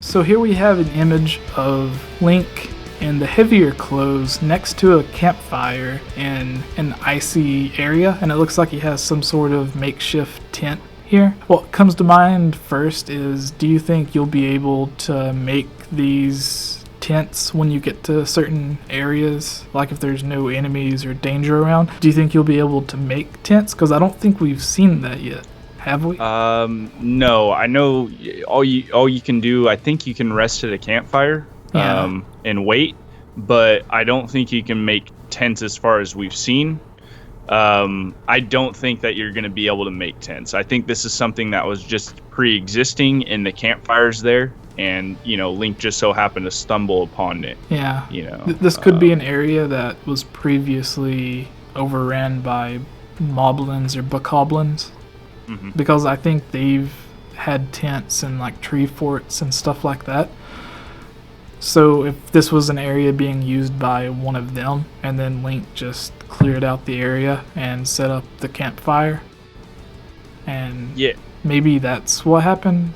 So here we have an image of Link in the heavier clothes next to a campfire in an icy area, and it looks like he has some sort of makeshift tent here. What comes to mind first is, do you think you'll be able to make these tents when you get to certain areas, like if there's no enemies or danger around? Do you think you'll be able to make tents? Because I don't think we've seen that yet. Have we? No. I know all you can do. I think you can rest at a campfire, and wait. But I don't think you can make tents as far as we've seen. I don't think that you're going to be able to make tents. I think this is something that was just pre-existing in the campfires there, and Link just so happened to stumble upon it. Yeah. This could be an area that was previously overran by moblins or bokoblins. Mm-hmm. Because I think they've had tents and like tree forts and stuff like that. So if this was an area being used by one of them, and then Link just cleared out the area and set up the campfire, and maybe that's what happened.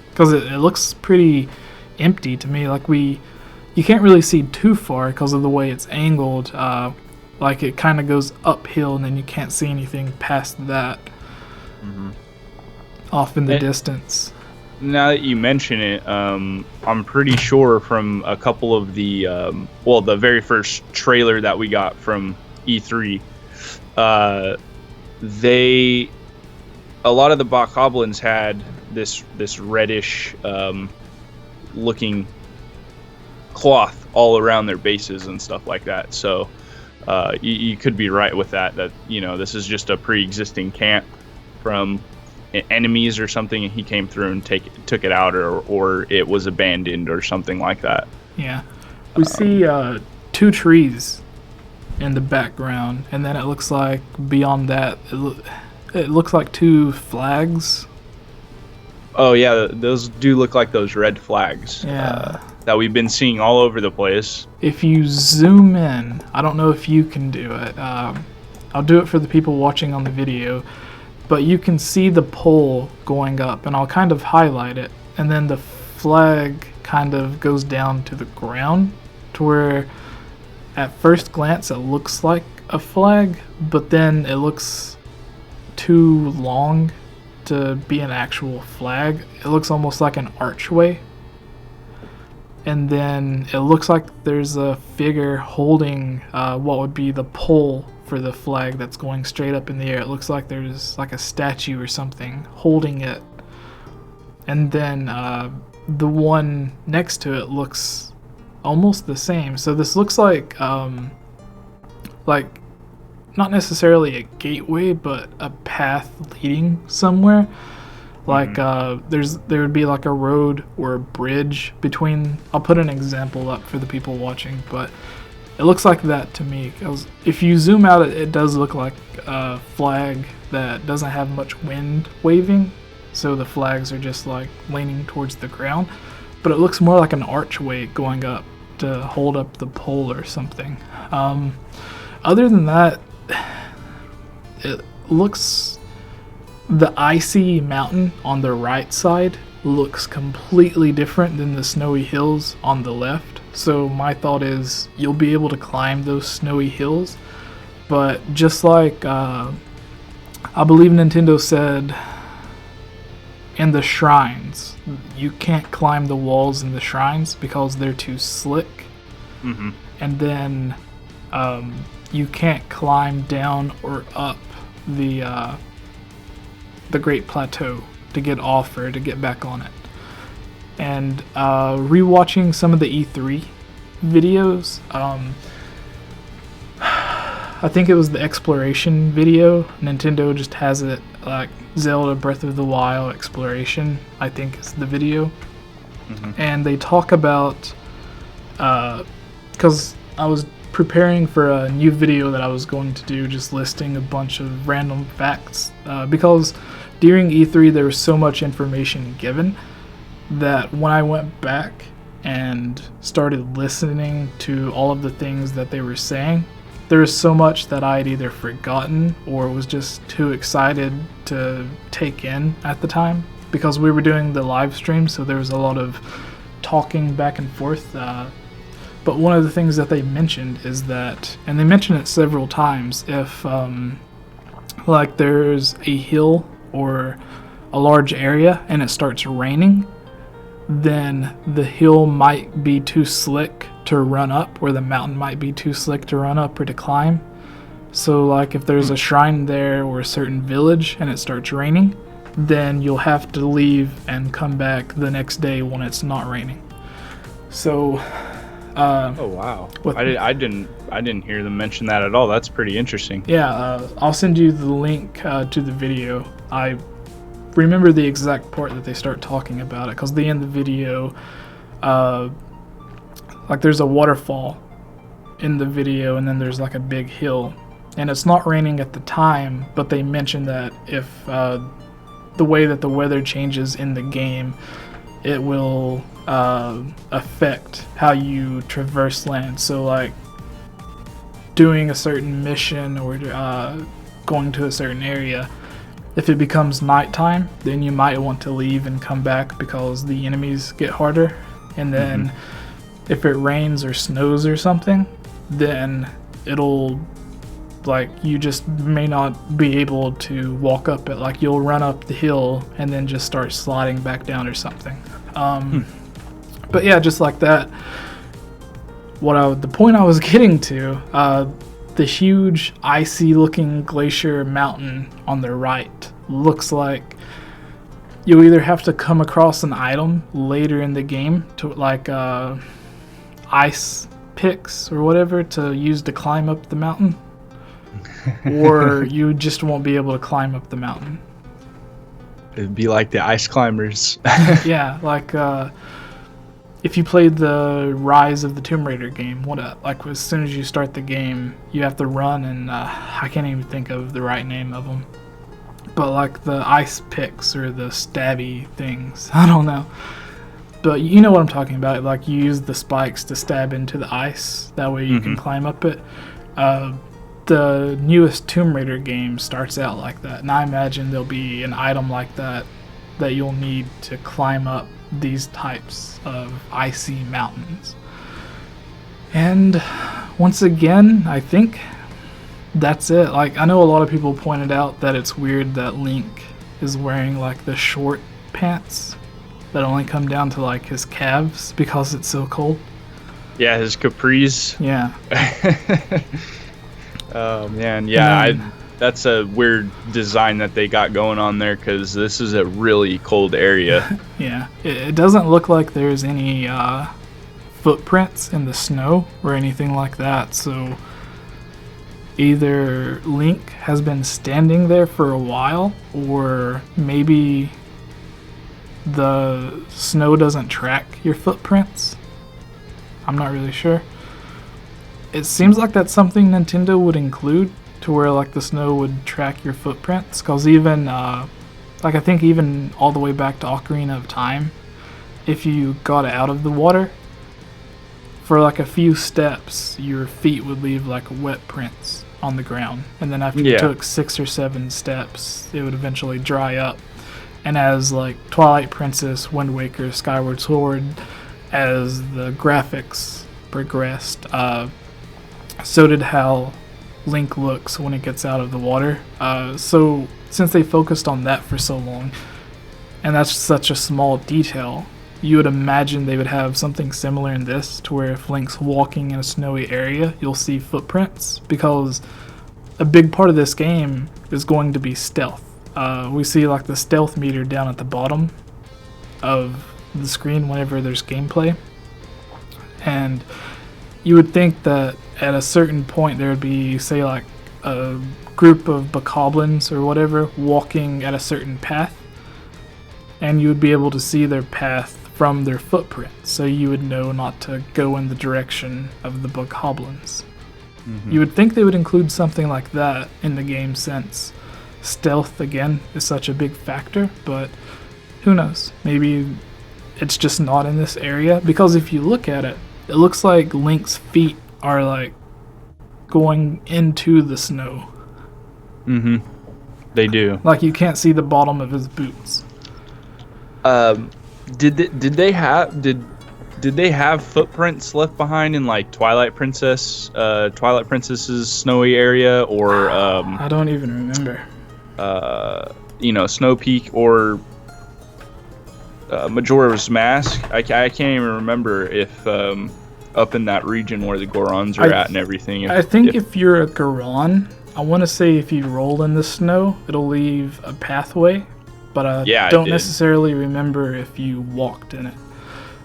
Because it looks pretty empty to me. Like you can't really see too far because of the way it's angled. Like it kind of goes uphill, and then you can't see anything past that. Mm-hmm. Off in the distance. Now that you mention it, I'm pretty sure from a couple of the the very first trailer that we got from E3, a lot of the bokoblins had this reddish looking cloth all around their bases and stuff like that. So you could be right with that this is just a pre-existing camp from enemies or something, and he came through and took it out, or it was abandoned or something like that. Yeah, we see 2 trees in the background, and then it looks like beyond that it looks like 2 flags. Oh yeah, those do look like those red flags. Yeah. That we've been seeing all over the place. If you zoom in, I don't know if you can do it. I'll do it for the people watching on the video. But you can see the pole going up, and I'll kind of highlight it, and then the flag kind of goes down to the ground, to where at first glance it looks like a flag, but then it looks too long to be an actual flag. It looks almost like an archway, and then it looks like there's a figure holding what would be the pole for the flag that's going straight up in the air. It looks like there's like a statue or something holding it, and then the one next to it looks almost the same. So this looks like not necessarily a gateway, but a path leading somewhere. Like there would be like a road or a bridge between. I'll put an example up for the people watching, but it looks like that to me. Because if you zoom out, it does look like a flag that doesn't have much wind waving, so the flags are just like leaning towards the ground. But it looks more like an archway going up to hold up the pole or something. Other than that, it looks... The icy mountain on the right side looks completely different than the snowy hills on the left. So my thought is you'll be able to climb those snowy hills, but just like I believe Nintendo said in the shrines, you can't climb the walls in the shrines because they're too slick. Mm-hmm. And then you can't climb down or up the Great Plateau to get off or to get back on it. And rewatching some of the E3 videos, I think it was the exploration video. Nintendo just has it like Zelda Breath of the Wild exploration, I think is the video. Mm-hmm. And they talk about, because I was preparing for a new video that I was going to do, just listing a bunch of random facts, because during E3 there was so much information given that when I went back and started listening to all of the things that they were saying, there was so much that I had either forgotten or was just too excited to take in at the time, because we were doing the live stream, so there was a lot of talking back and forth. But one of the things that they mentioned is that, and they mention it several times, if like there's a hill or a large area and it starts raining, then the hill might be too slick to run up, or the mountain might be too slick to run up or to climb. So like if there's a shrine there or a certain village and it starts raining, then you'll have to leave and come back the next day when it's not raining. So oh wow, I didn't hear them mention that at all. That's pretty interesting. Yeah, I'll send you the link to the video. I remember the exact part that they start talking about it, because they end the video, like there's a waterfall in the video, and then there's like a big hill, and it's not raining at the time, but they mention that if the way that the weather changes in the game, it will affect how you traverse land. So like doing a certain mission or going to a certain area, if it becomes nighttime, then you might want to leave and come back because the enemies get harder. And then if it rains or snows or something, then it'll, like, you just may not be able to walk up it. Like you'll run up the hill and then just start sliding back down or something. But yeah, just like that. The point I was getting to, the huge icy looking glacier mountain on the right looks like you either have to come across an item later in the game to like ice picks or whatever to use to climb up the mountain, or you just won't be able to climb up the mountain. It'd be like the ice climbers. Yeah, like if you played the Rise of the Tomb Raider game, like as soon as you start the game, you have to run, and I can't even think of the right name of them. But like the ice picks or the stabby things, I don't know. But you know what I'm talking about. Like you use the spikes to stab into the ice. That way you can climb up it. The newest Tomb Raider game starts out like that, and I imagine there'll be an item like that that you'll need to climb up these types of icy mountains. And once again, I think that's it. Like, I know a lot of people pointed out that it's weird that Link is wearing like the short pants that only come down to like his calves because it's so cold. Yeah, his capris. Yeah. Oh man, yeah, that's a weird design that they got going on there, because this is a really cold area. Yeah, it doesn't look like there's any footprints in the snow or anything like that, so either Link has been standing there for a while, or maybe the snow doesn't track your footprints. I'm not really sure. It seems like that's something Nintendo would include, to where like the snow would track your footprints, because even like I think even all the way back to Ocarina of Time, if you got out of the water for like a few steps, your feet would leave like wet prints on the ground, and then after you took 6 or 7 steps, it would eventually dry up. And as like Twilight Princess, Wind Waker, Skyward Sword, as the graphics progressed, so did how Link looks when it gets out of the water. So since they focused on that for so long, and that's such a small detail, you would imagine they would have something similar in this, to where if Link's walking in a snowy area, you'll see footprints, because a big part of this game is going to be stealth. We see like the stealth meter down at the bottom of the screen whenever there's gameplay, and you would think that at a certain point there would be, say, like a group of bokoblins or whatever walking at a certain path, and you would be able to see their path from their footprints, so you would know not to go in the direction of the bokoblins. You would think they would include something like that in the game, since stealth, again, is such a big factor, but who knows? Maybe it's just not in this area, because if you look at it, it looks like Link's feet are like going into the snow. They do. Like you can't see the bottom of his boots. Did did they have footprints left behind in like Twilight Princess's snowy area, or I don't even remember. Snow Peak, or Majora's Mask? I can't even remember if up in that region where the Gorons are at and everything. I think if you're a Goron, I want to say if you roll in the snow, it'll leave a pathway, but I don't necessarily remember if you walked in it.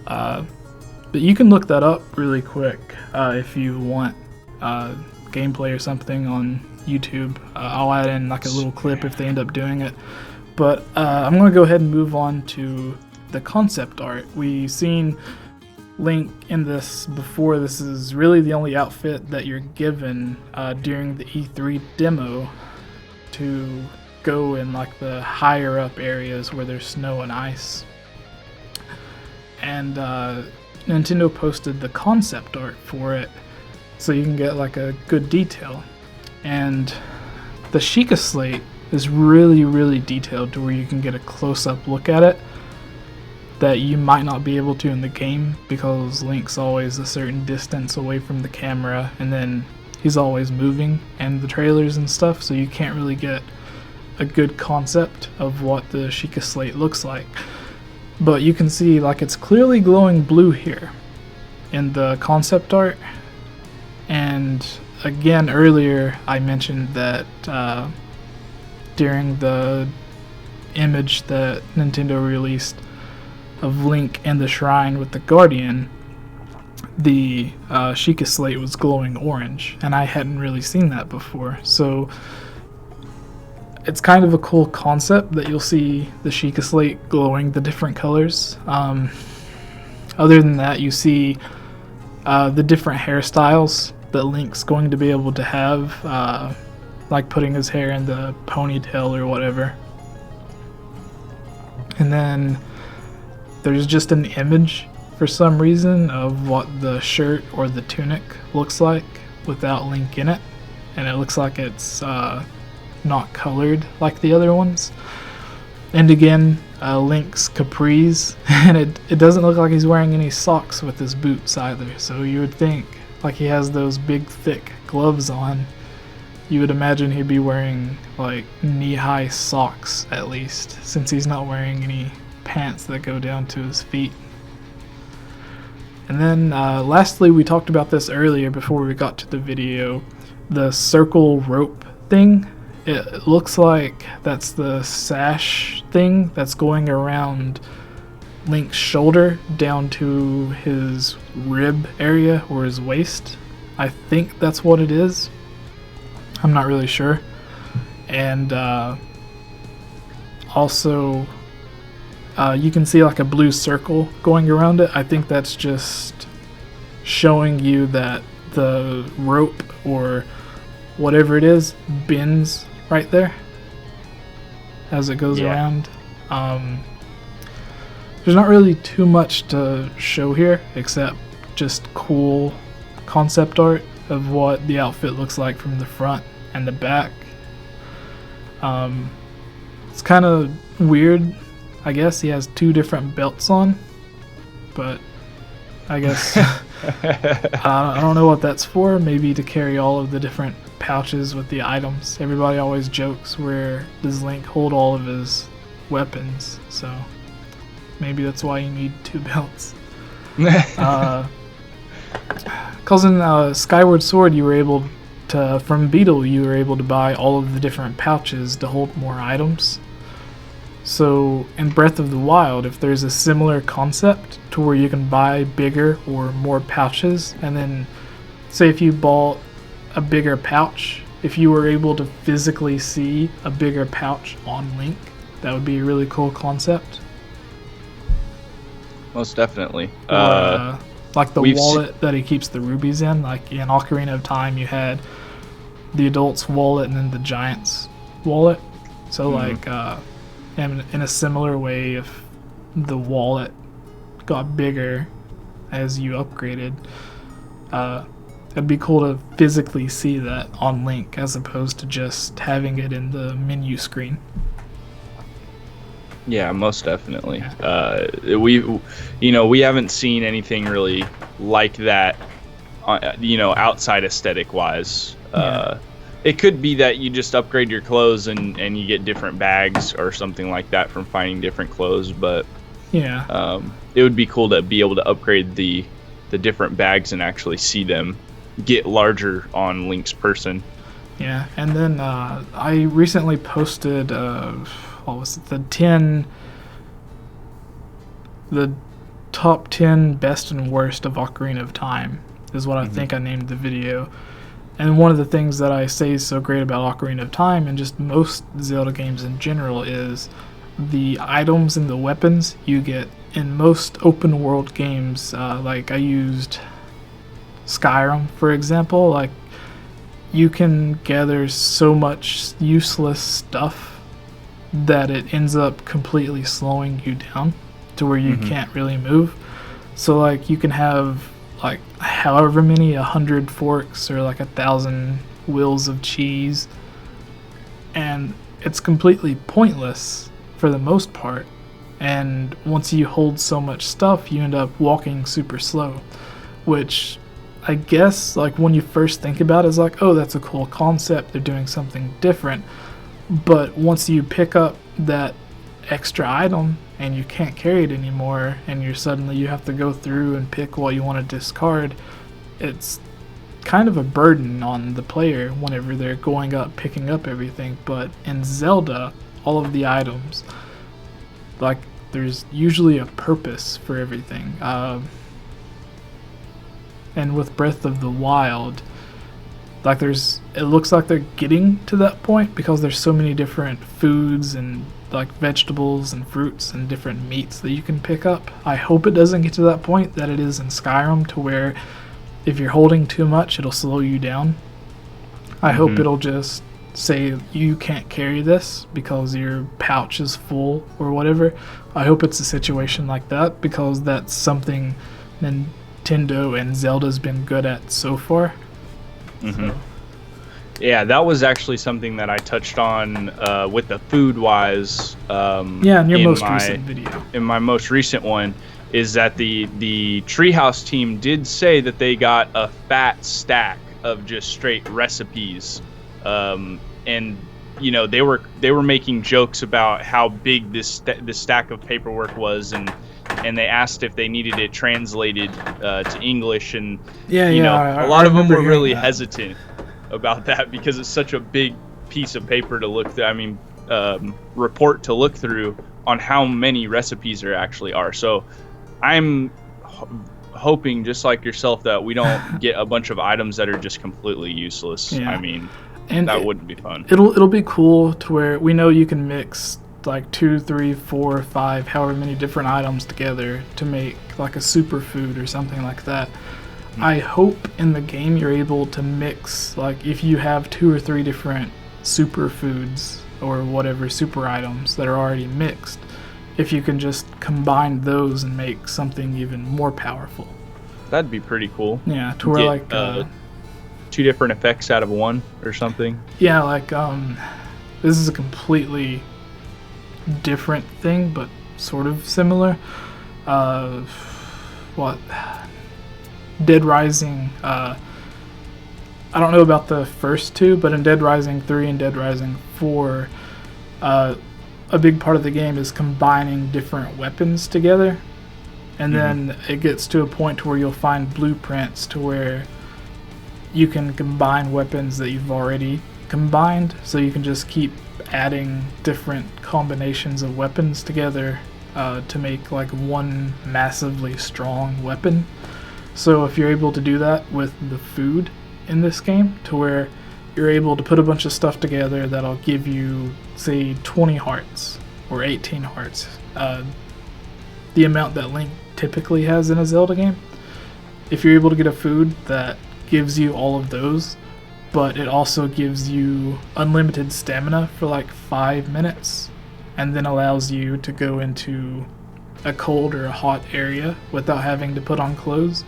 But you can look that up really quick if you want gameplay or something on YouTube. I'll add in like a little clip if they end up doing it. But I'm going to go ahead and move on to the concept art. We've seen Link in this before. This is really the only outfit that you're given during the E3 demo to go in like the higher up areas where there's snow and ice. And Nintendo posted the concept art for it so you can get like a good detail. And the Sheikah Slate is really, really detailed to where you can get a close-up look at it that you might not be able to in the game, because Link's always a certain distance away from the camera, and then he's always moving in the trailers and stuff, so you can't really get a good concept of what the Sheikah Slate looks like. But you can see like it's clearly glowing blue here in the concept art. And again, earlier I mentioned that during the image that Nintendo released of Link in the shrine with the Guardian, the Sheikah Slate was glowing orange, and I hadn't really seen that before. So it's kind of a cool concept that you'll see the Sheikah Slate glowing the different colors. Other than that, you see the different hairstyles that Link's going to be able to have, like putting his hair in the ponytail or whatever. And then there's just an image for some reason of what the shirt or the tunic looks like without Link in it, and it looks like it's not colored like the other ones. And again, Link's capris, and it doesn't look like he's wearing any socks with his boots either, so you would think, like, he has those big thick gloves on, you would imagine he'd be wearing like knee-high socks at least, since he's not wearing any pants that go down to his feet. And then lastly, we talked about this earlier before we got to the video, the circle rope thing. It looks like that's the sash thing that's going around Link's shoulder down to his rib area or his waist. I think that's what it is. I'm not really sure. And also you can see like a blue circle going around it. I think that's just showing you that the rope or whatever it is bends right there as it goes around. There's not really too much to show here except just cool concept art of what the outfit looks like from the front and the back. It's kind of weird. I guess he has two different belts on, but I guess I don't know what that's for. Maybe to carry all of the different pouches with the items. Everybody always jokes, where does Link hold all of his weapons? So maybe that's why you need two belts. Cause in Skyward Sword, you were able to, from Beetle, you were able to buy all of the different pouches to hold more items. So in Breath of the Wild, if there's a similar concept to where you can buy bigger or more pouches, and then say if you bought a bigger pouch, if you were able to physically see a bigger pouch on Link, that would be a really cool concept. Most definitely. Or, like the wallet that he keeps the rubies in. Like in Ocarina of Time, you had the adult's wallet and then the giant's wallet. So like in a similar way, if the wallet got bigger as you upgraded, it'd be cool to physically see that on Link as opposed to just having it in the menu screen. Yeah, most definitely. Yeah. We haven't seen anything really like that, outside aesthetic wise. Yeah. It could be that you just upgrade your clothes and you get different bags or something like that from finding different clothes, but Yeah. it would be cool to be able to upgrade the different bags and actually see them get larger on Link's person. Yeah. And then I recently posted what was it? The top 10 best and worst of Ocarina of Time is what I think I named the video. And one of the things that I say is so great about Ocarina of Time and just most Zelda games in general is the items and the weapons you get in most open world games. Like I used Skyrim, for example. Like you can gather so much useless stuff that it ends up completely slowing you down to where you can't really move. So like you can have like however many 100 forks or like 1,000 wheels of cheese, and it's completely pointless for the most part. And once you hold so much stuff, you end up walking super slow, which I guess like when you first think about it is like, oh, that's a cool concept, they're doing something different. But once you pick up that extra item and you can't carry it anymore and you have to go through and pick what you want to discard, it's kind of a burden on the player whenever they're going up picking up everything. But in Zelda, all of the items, like there's usually a purpose for everything. And with Breath of the Wild, like it looks like they're getting to that point because there's so many different foods and like vegetables and fruits and different meats that you can pick up. I hope it doesn't get to that point that it is in Skyrim, to where if you're holding too much it'll slow you down. I hope it'll just say you can't carry this because your pouch is full or whatever. I hope it's a situation like that, because that's something Nintendo and Zelda's been good at so far. So. Yeah, that was actually something that I touched on with the food-wise. Yeah, in your most recent video. In my most recent one, is that the Treehouse team did say that they got a fat stack of just straight recipes, and they were making jokes about how big this stack of paperwork was, and they asked if they needed it translated to English, and a lot of them were really hesitant about that because it's such a big piece of paper to look through. Report to look through on how many recipes there actually are. So I'm hoping, just like yourself, that we don't get a bunch of items that are just completely useless. Yeah. And that wouldn't be fun. It'll be cool to where we know you can mix like 2, 3, 4, 5, however many different items together to make like a superfood or something like that. I hope in the game you're able to mix, like if you have 2 or 3 different superfoods or whatever super items that are already mixed, if you can just combine those and make something even more powerful. That'd be pretty cool. Yeah, to where get, 2 different effects out of one or something. Yeah, like this is a completely different thing, but sort of similar. Dead Rising, I don't know about the first 2, but in Dead Rising 3 and Dead Rising 4, a big part of the game is combining different weapons together, and then it gets to a point where you'll find blueprints to where you can combine weapons that you've already combined, so you can just keep adding different combinations of weapons together to make like one massively strong weapon. So if you're able to do that with the food in this game, to where you're able to put a bunch of stuff together that'll give you, say, 20 hearts or 18 hearts, the amount that Link typically has in a Zelda game. If you're able to get a food that gives you all of those, but it also gives you unlimited stamina for like 5 minutes, and then allows you to go into a cold or a hot area without having to put on clothes,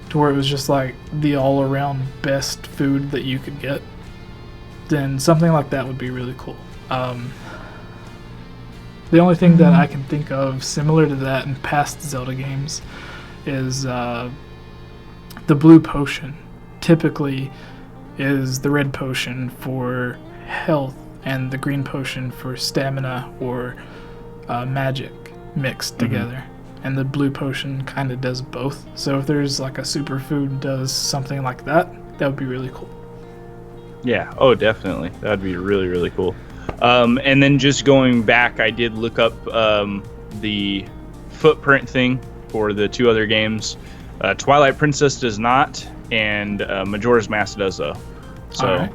to where it was just like the all-around best food that you could get, then something like that would be really cool. The only thing that I can think of similar to that in past Zelda games is the blue potion. Typically is the red potion for health and the green potion for stamina or magic mixed together. And the blue potion kind of does both. So if there's like a superfood does something like that, that would be really cool. Yeah, oh, definitely. That'd be really, really cool. And then just going back, I did look up the footprint thing for the 2 other games. Twilight Princess does not, and Majora's Mask does, though. So,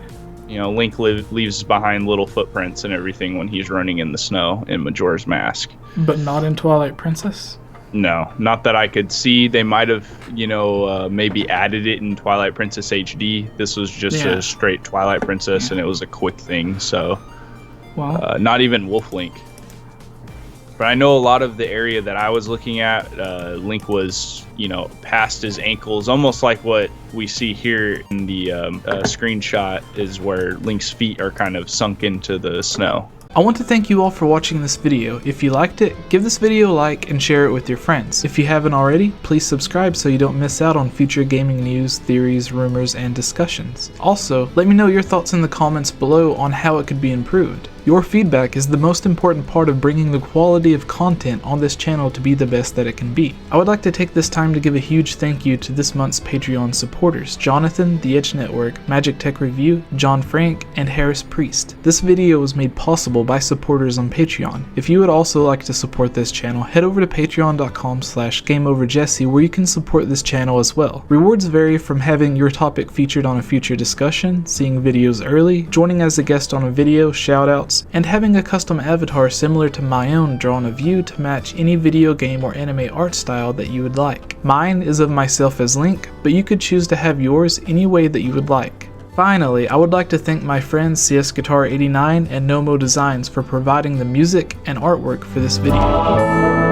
Link leaves behind little footprints and everything when he's running in the snow in Majora's Mask. But not in Twilight Princess? No, not that I could see. They might have, maybe added it in Twilight Princess HD. This was just a straight Twilight Princess, and it was a quick thing, so not even Wolf Link. But I know a lot of the area that I was looking at, Link was, past his ankles, almost like what we see here in the screenshot is where Link's feet are kind of sunk into the snow. I want to thank you all for watching this video. If you liked it, give this video a like and share it with your friends. If you haven't already, please subscribe so you don't miss out on future gaming news, theories, rumors, and discussions. Also, let me know your thoughts in the comments below on how it could be improved. Your feedback is the most important part of bringing the quality of content on this channel to be the best that it can be. I would like to take this time to give a huge thank you to this month's Patreon supporters: Jonathan, The Edge Network, Magic Tech Review, John Frank, and Harris Priest. This video was made possible by supporters on Patreon. If you would also like to support this channel, head over to patreon.com/GameOverJesse where you can support this channel as well. Rewards vary from having your topic featured on a future discussion, seeing videos early, joining as a guest on a video, shoutouts, and having a custom avatar similar to my own drawn a view to match any video game or anime art style that you would like. Mine is of myself as Link, but you could choose to have yours any way that you would like. Finally, I would like to thank my friends CS Guitar 89 and Gnomo Designs for providing the music and artwork for this video.